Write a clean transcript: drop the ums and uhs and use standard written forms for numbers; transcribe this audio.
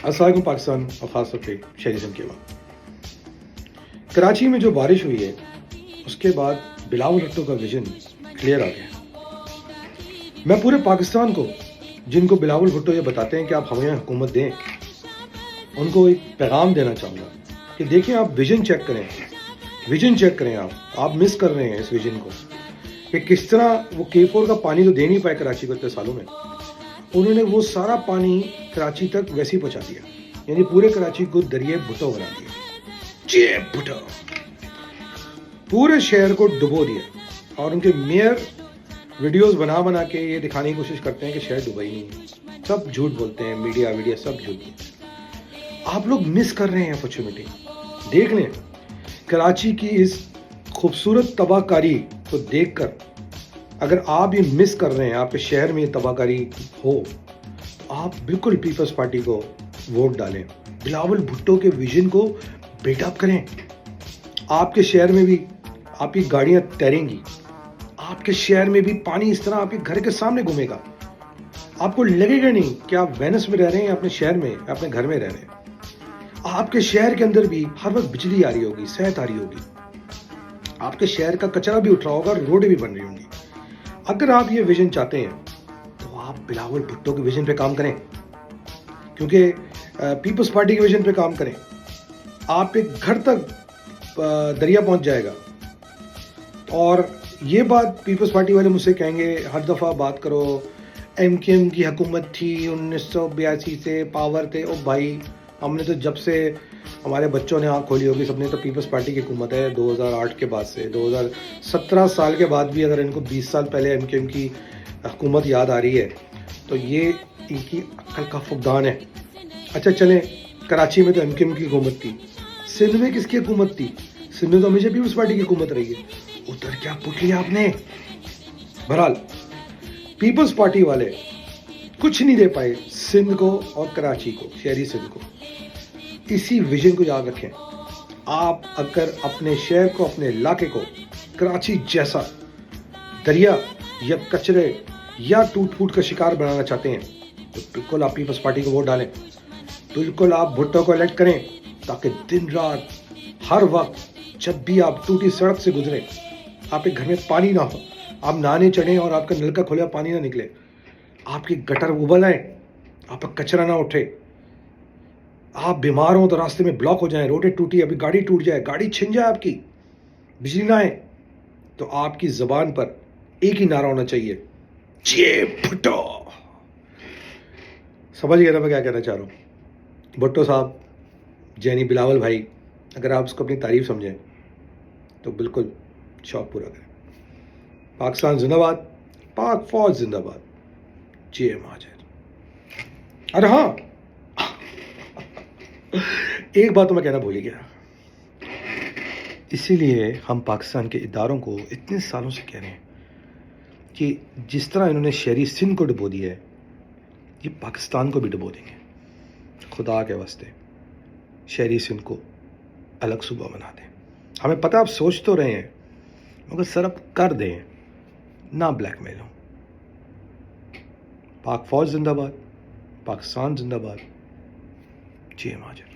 अस्सलाम वालेकुम पाकिस्तान और ख़ास तौर पे शहरी सिंध के बाद कराची में जो बारिश हुई है उसके बाद बिलावल भुट्टो का विजन क्लियर आ गया। मैं पूरे पाकिस्तान को जिनको बिलावल भुट्टो ये बताते हैं कि आप हमें हुकूमत दें, उनको एक पैगाम देना चाहूँगा कि देखिए आप विजन चेक करें, विजन चेक करें। आप मिस कर रहे हैं इस विजन को कि किस तरह वो K4 का पानी तो दे नहीं पाए कराची को इतने सालों में, उन्होंने वो सारा पानी कराची तक वैसे ही पहुंचा दिया, यानी पूरे कराची को दरिया भुट्टो बना दिया। जे भुट्टो पूरे शहर को डुबो दिया और उनके मेयर वीडियोस बना के ये दिखाने की कोशिश करते हैं कि शहर डूबा ही नहीं है। सब झूठ बोलते हैं, मीडिया सब झूठ बोलते हैं। आप लोग मिस कर रहे हैं अपॉर्चुनिटी। देख लें, कराची की इस खूबसूरत तबाहकारी को देखकर अगर आप ये मिस कर रहे हैं, आपके शहर में ये तबाहकारी हो, तो आप बिल्कुल पीपल्स पार्टी को वोट डालें। बिलावल भुट्टो के विजन को बेटअप करें। आपके शहर में भी आपकी गाड़ियां तैरेंगी, आपके शहर में भी पानी इस तरह आपके घर के सामने घूमेगा, आपको लगेगा नहीं कि आप वेनिस में रह रहे हैं, अपने शहर में, अपने घर में रह रहे हैं। आपके शहर के अंदर भी हर वक्त बिजली आ रही होगी, सेहत आ रही होगी, आपके शहर का कचरा भी उठ रहा होगा, रोडें भी बन रही होंगी। अगर आप ये विजन चाहते हैं तो आप बिलावल भुट्टो के विजन पे काम करें, क्योंकि पीपल्स पार्टी के विजन पे काम करें। आप एक घर तक दरिया पहुंच जाएगा। और ये बात पीपल्स पार्टी वाले मुझसे कहेंगे हर दफ़ा बात करो, MKM की हुकूमत थी 1982 से, पावर थे। ओ भाई, हमने तो जब से हमारे बच्चों ने आँख खोली होगी सबने तो पीपल्स पार्टी की हुकूमत है 2008 के बाद से। 2017 साल के बाद भी अगर इनको 20 साल पहले MKM की हुकूमत याद आ रही है तो ये इनकी अक्ल का फुकदान है। अच्छा चलें, कराची में तो MKM की हुकूमत थी, सिंध में किसकी हुकूमत थी? सिंध में तो हमेशा पीपल्स पार्टी की हुकूमत रही है। उधर क्या पुट लिया आपने? बहरहाल पीपल्स पार्टी वाले कुछ नहीं दे पाए सिंध को और कराची को, शहरी सिंध को। इसी विजन को याद रखें। आप अगर अपने शहर को, अपने इलाके को कराची जैसा दरिया या कचरे या टूट फूट का शिकार बनाना चाहते हैं तो बिल्कुल आप पीपल्स पार्टी को वोट डालें। बिल्कुल आप भुट्टो को इलेक्ट करें ताकि दिन रात हर वक्त जब भी आप टूटी सड़क से गुजरें, आपके घर में पानी ना हो, आप नहाने चढ़ें और आपका नलका खोला पानी ना निकले, आपकी गटर उबल आए, आपका कचरा ना उठे, आप बीमार हो तो रास्ते में ब्लॉक हो जाए, रोडें टूटी, अभी गाड़ी टूट जाए, गाड़ी छिन जाए आपकी, बिजली ना आए, तो आपकी ज़बान पर एक ही नारा होना चाहिए, जे भुट्टो। समझ गया ना मैं क्या कहना चाह रहा हूँ? भुट्टो साहब, जैनी बिलावल भाई, अगर आप उसको अपनी तारीफ समझें तो बिल्कुल शौक पूरा करें। पाकिस्तान जिंदाबाद, पाक फौज जिंदाबाद, जे महाजर। अरे हाँ, एक बात तो मैं कहना भूल ही गया। इसीलिए हम पाकिस्तान के इदारों को इतने सालों से कह रहे हैं कि जिस तरह इन्होंने शहरी सिंध को डुबो दिया है, ये पाकिस्तान को भी डुबो देंगे। खुदा के वास्ते शहरी सिंध को अलग सूबा बना दें। हमें पता आप सोच तो रहे हैं, मगर सरब कर दें, ना ब्लैकमेल हो। पाक फौज जिंदाबाद, पाकिस्तान जिंदाबाद, जे महाजर।